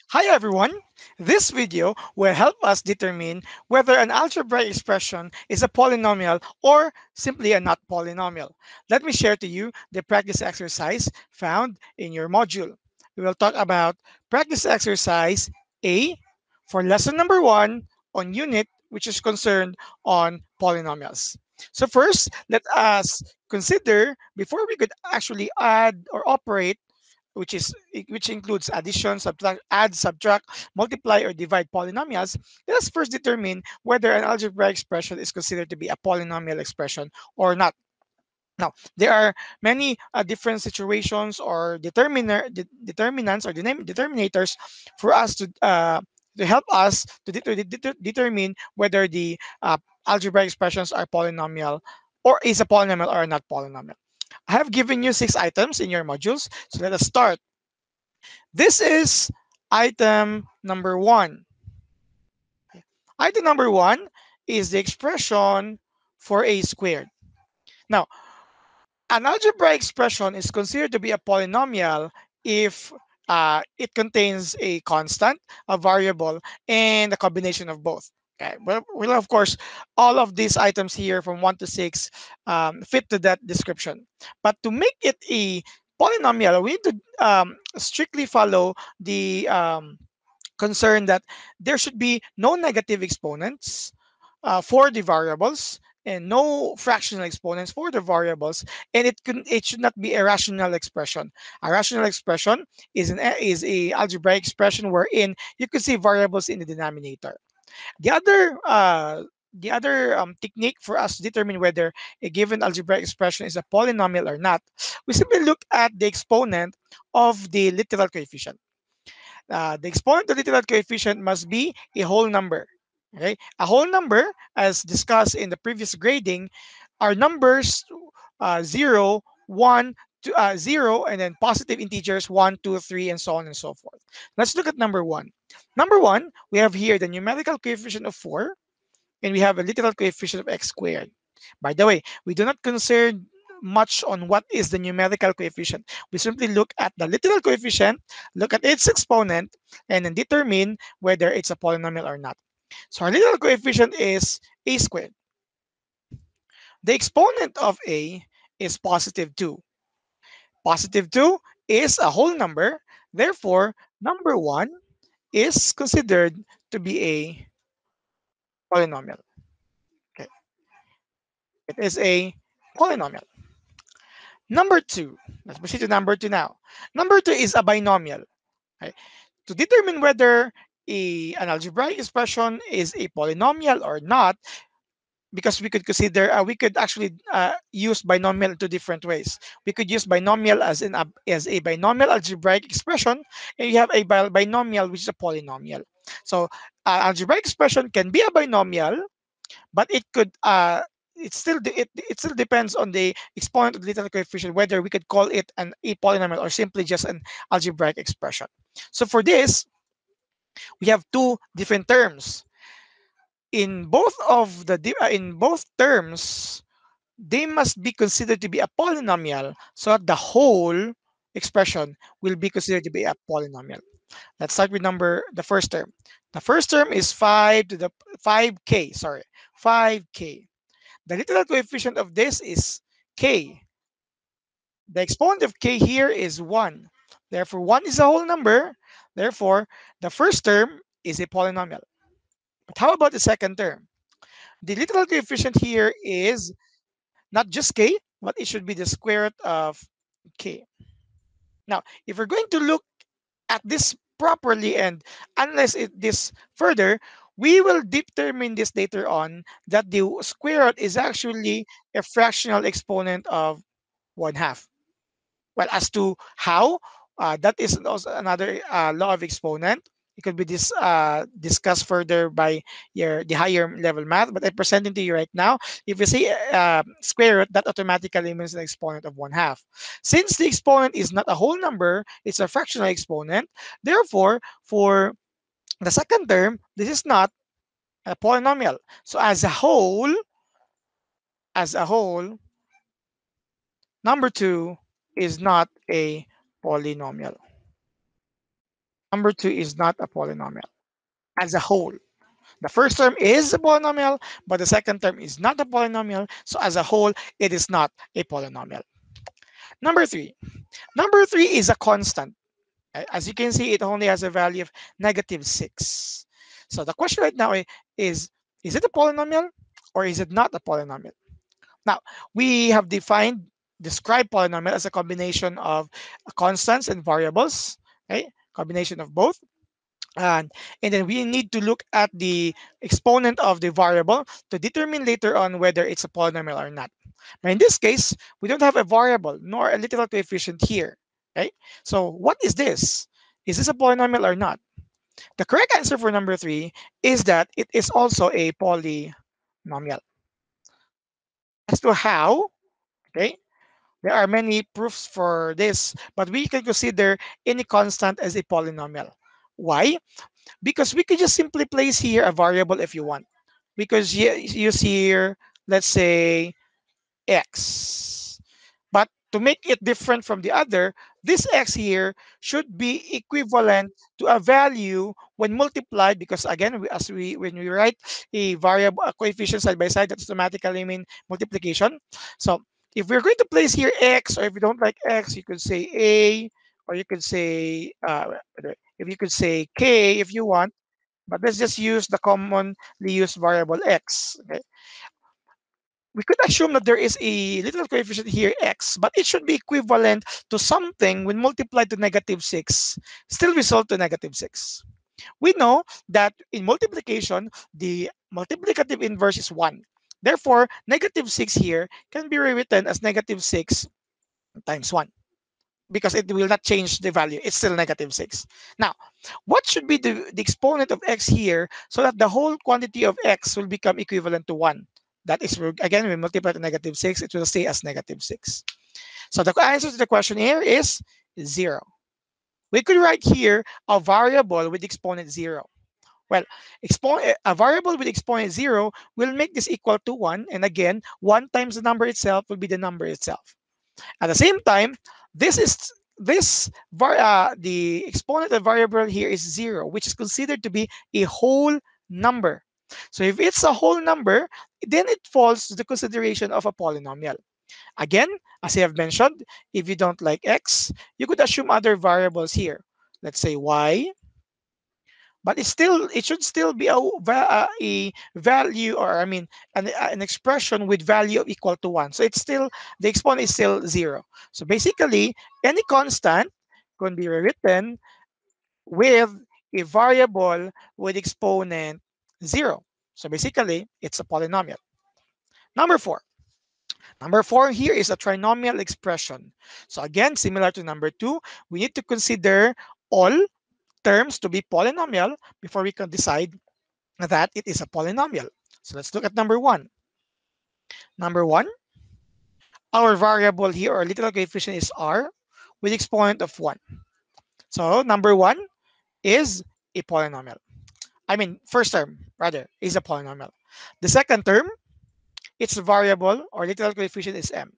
Hi everyone! This video will help us determine whether an algebraic expression is a polynomial or simply a not polynomial. Let me share to you the practice exercise found in your module. We will talk about practice exercise A for lesson number 1 on unit, which is concerned on polynomials. So first, let us consider before we could actually add or operate, which includes addition, subtract, add, subtract, multiply, or divide polynomials. Let us first determine whether an algebraic expression is considered to be a polynomial expression or not. Now, there are many different situations or determinants or determinators for us to help us to determine whether the algebraic expressions are polynomial or is a polynomial or not polynomial. I have given you 6 items in your modules, so let us start. This is item number 1. Item number 1 is the expression for a squared. Now, an algebraic expression is considered to be a polynomial if it contains a constant, a variable, and a combination of both. Okay. Well, of course, all of these items here from 1 to 6 fit to that description. But to make it a polynomial, we need to strictly follow the concern that there should be no negative exponents for the variables and no fractional exponents for the variables, and it should not be a rational expression. A rational expression is a algebraic expression wherein you can see variables in the denominator. The other technique for us to determine whether a given algebraic expression is a polynomial or not, we simply look at the exponent of the literal coefficient. The exponent of the literal coefficient must be a whole number. Okay, a whole number, as discussed in the previous grading, are numbers 0, 1, 0, and then positive integers 1, 2, 3, and so on and so forth. Let's look at number 1. Number 1, we have here the numerical coefficient of 4, and we have a literal coefficient of x squared. By the way, we do not concern much on what is the numerical coefficient. We simply look at the literal coefficient, look at its exponent, and then determine whether it's a polynomial or not. So our literal coefficient is a squared. The exponent of a is positive 2. Positive 2 is a whole number. Therefore, number 1 is considered to be a polynomial. Okay. It is a polynomial. Number 2, let's proceed to number 2 now. Number 2 is a binomial. Okay? To determine whether an algebraic expression is a polynomial or not, because we could consider we could actually use binomial in two different ways. We could use binomial as a binomial algebraic expression, and you have a binomial which is a polynomial. So algebraic expression can be a binomial, but it still depends on the exponent of the literal coefficient whether we could call it a polynomial or simply just an algebraic expression. So for this, we have two different terms. In both terms, they must be considered to be a polynomial so that the whole expression will be considered to be a polynomial. Let's start with the first term. The first term is 5 to the 5k, sorry, 5k. The literal coefficient of this is k. The exponent of k here is 1. Therefore, 1 is a whole number. Therefore, the first term is a polynomial. But how about the second term? The literal coefficient here is not just k, but it should be the square root of k. Now, if we're going to look at this properly and analyze this further, we will determine this later on that the square root is actually a fractional exponent of 1/2. Well, as to how, that is also another law of exponent. It could be discussed further by the higher level math, but I'm presenting to you right now. If you say square root, that automatically means an exponent of 1/2. Since the exponent is not a whole number, it's a fractional exponent. Therefore, for the second term, this is not a polynomial. So as a whole, number 2 is not a polynomial. Number 2 is not a polynomial as a whole. The first term is a polynomial, but the second term is not a polynomial. So as a whole, it is not a polynomial. Number 3. Number 3 is a constant. As you can see, it only has a value of -6. So the question right now is it a polynomial or is it not a polynomial? Now, we have described polynomial as a combination of constants and variables, right? Combination of both. And then we need to look at the exponent of the variable to determine later on whether it's a polynomial or not. But in this case, we don't have a variable nor a literal coefficient here, right? So what is this? Is this a polynomial or not? The correct answer for number 3 is that it is also a polynomial. As to how, okay, there are many proofs for this, but we can consider any constant as a polynomial. Why? Because we could just simply place here a variable if you want. Because you use here, let's say, x. But to make it different from the other, this x here should be equivalent to a value when multiplied, because again, when we write a variable, a coefficient side by side, that automatically mean multiplication. So if we're going to place here x, or if you don't like x, you could say a, or you could say, if you could say k if you want, but let's just use the commonly used variable x. Okay? We could assume that there is a little coefficient here, x, but it should be equivalent to something when multiplied to -6, still result to -6. We know that in multiplication, the multiplicative inverse is 1. Therefore, -6 here can be rewritten as -6 times 1, because it will not change the value. It's still -6. Now, what should be the exponent of x here so that the whole quantity of x will become equivalent to 1? That is, again, we multiply to -6, it will stay as -6. So the answer to the question here is 0. We could write here a variable with exponent 0. Well, a variable with exponent 0 will make this equal to 1. And again, 1 times the number itself will be the number itself. At the same time, this is the exponent of variable here is 0, which is considered to be a whole number. So if it's a whole number, then it falls to the consideration of a polynomial. Again, as I have mentioned, if you don't like x, you could assume other variables here. Let's say y, but it should still be a value, or I mean an expression with value equal to 1. So it's still, the exponent is still 0. So basically, any constant can be rewritten with a variable with exponent 0. So basically, it's a polynomial. Number 4. Number 4 here is a trinomial expression. So again, similar to number 2, we need to consider all terms to be polynomial before we can decide that it is a polynomial. So let's look at number 1. Number 1, our variable here, or literal coefficient, is r with exponent of 1. So number 1 is a polynomial. I mean, first term, rather, is a polynomial. The second term, its variable or literal coefficient is m.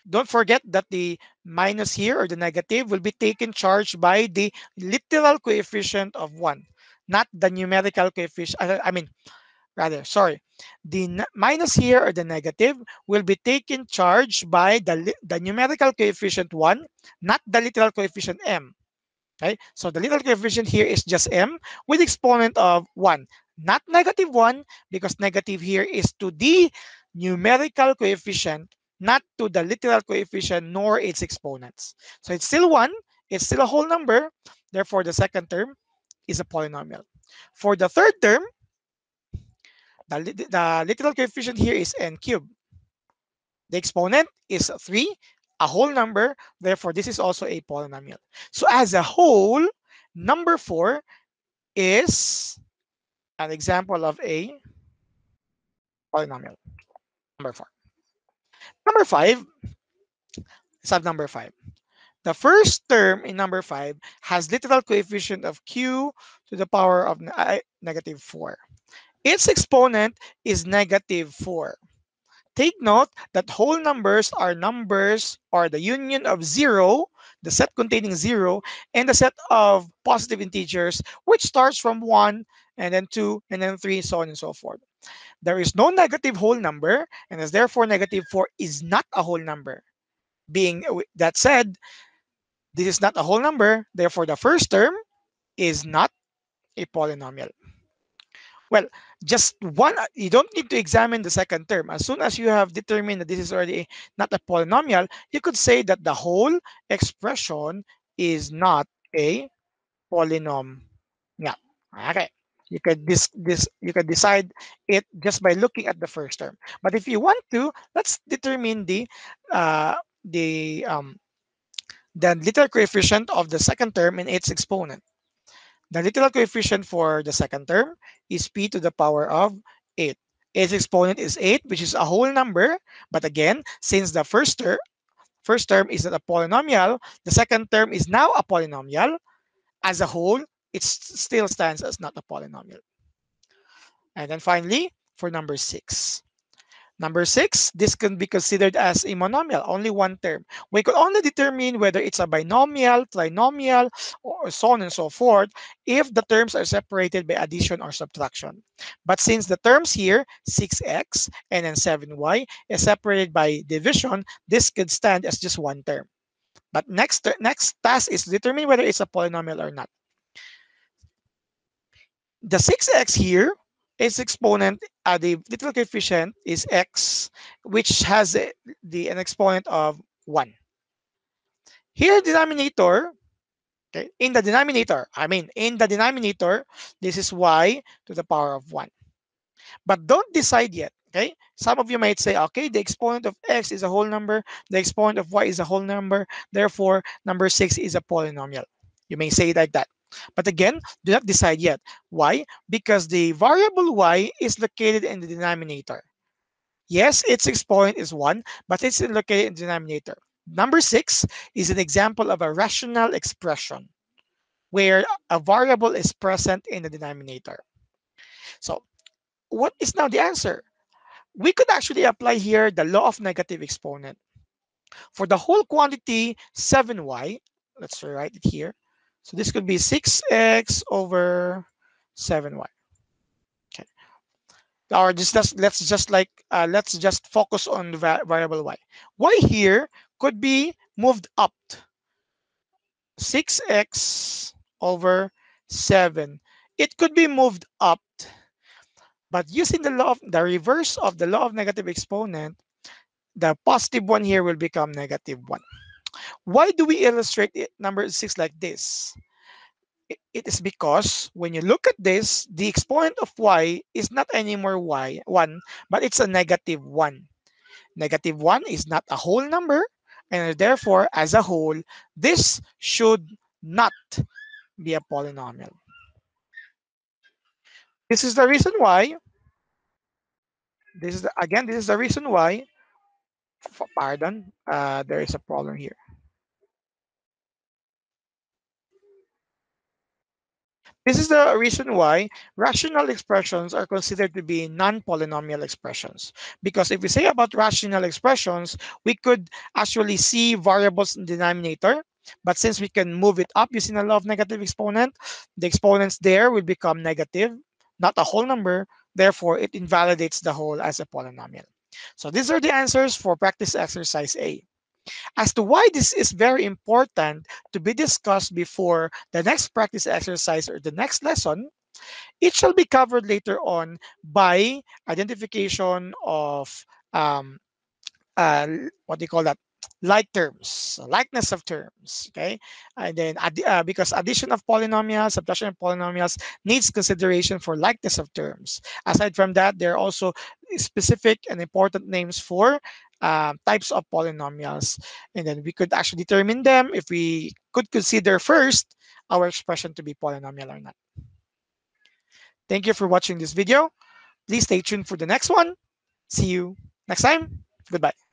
Don't forget that the minus here, or the negative, will be taken charge by the literal coefficient of 1, not the numerical coefficient. I mean, rather, sorry. The minus here, or the negative, will be taken charge by the numerical coefficient 1, not the literal coefficient m. Okay, so the literal coefficient here is just m with exponent of 1, not -1, because negative here is to the numerical coefficient, not to the literal coefficient nor its exponents. So it's still 1, it's still a whole number, therefore the second term is a polynomial. For the third term, the literal coefficient here is n cubed. The exponent is 3, a whole number. Therefore, this is also a polynomial. So as a whole, number 4 is an example of a polynomial. Number 4. Number 5, let's have number 5. The first term in number 5 has literal coefficient of q to the power of -4. Its exponent is -4. Take note that whole numbers are numbers, or the union of 0 the set containing 0, and the set of positive integers, which starts from 1, and then 2, and then 3, so on and so forth. There is no negative whole number, and as therefore negative 4 is not a whole number. Being that said, this is not a whole number, therefore the first term is not a polynomial. Well, just one, you don't need to examine the second term. As soon as you have determined that this is already not a polynomial, you could say that the whole expression is not a polynomial. Okay. You could decide it just by looking at the first term. But if you want to, let's determine uh, the um, the literal coefficient of the second term and its exponent. The literal coefficient for the second term is p to the power of 8. Its exponent is 8, which is a whole number. But again, since the first term is not a polynomial, the second term is now a polynomial. As a whole, it still stands as not a polynomial. And then finally, for number 6. Number 6, this can be considered as a monomial, only one term. We could only determine whether it's a binomial, trinomial, or so on and so forth if the terms are separated by addition or subtraction. But since the terms here, 6x and then 7y, is separated by division, this could stand as just one term. But next task is to determine whether it's a polynomial or not. The 6x here is exponent, the literal coefficient is x, which has an exponent of 1. Here, denominator, okay, in the denominator, this is y to the power of 1. But don't decide yet, okay? Some of you might say, okay, the exponent of x is a whole number, the exponent of y is a whole number, therefore, number 6 is a polynomial. You may say it like that. But again, do not decide yet. Why? Because the variable y is located in the denominator. Yes, its exponent is 1, but it's located in the denominator. Number 6 is an example of a rational expression where a variable is present in the denominator. So, what is now the answer? We could actually apply here the law of negative exponent. For the whole quantity 7y, let's write it here. So this could be 6x over 7y. Okay. Or let's just focus on the variable y. Y here could be moved up. 6x over 7. It could be moved up, but using the reverse of the law of negative exponent, the positive one here will become negative 1. Why do we illustrate number 6 like this? It is because when you look at this, the exponent of y is not anymore 1, but it's a negative 1. Negative 1 is not a whole number, and therefore, as a whole, this should not be a polynomial. This is the reason why, this is the reason why, pardon, there is a problem here. This is the reason why rational expressions are considered to be non-polynomial expressions. Because if we say about rational expressions, we could actually see variables in the denominator, but since we can move it up using the law of negative exponent, the exponents there will become negative, not a whole number. Therefore, it invalidates the whole as a polynomial. So these are the answers for practice exercise A. As to why this is very important to be discussed before the next practice exercise or the next lesson, it shall be covered later on by identification of um, uh, what do you call that? Like terms, likeness of terms, okay? And then because addition of polynomials, subtraction of polynomials needs consideration for likeness of terms. Aside from that, there are also specific and important names for types of polynomials. And then we could actually determine them if we could consider first our expression to be polynomial or not. Thank you for watching this video. Please stay tuned for the next one. See you next time. Goodbye.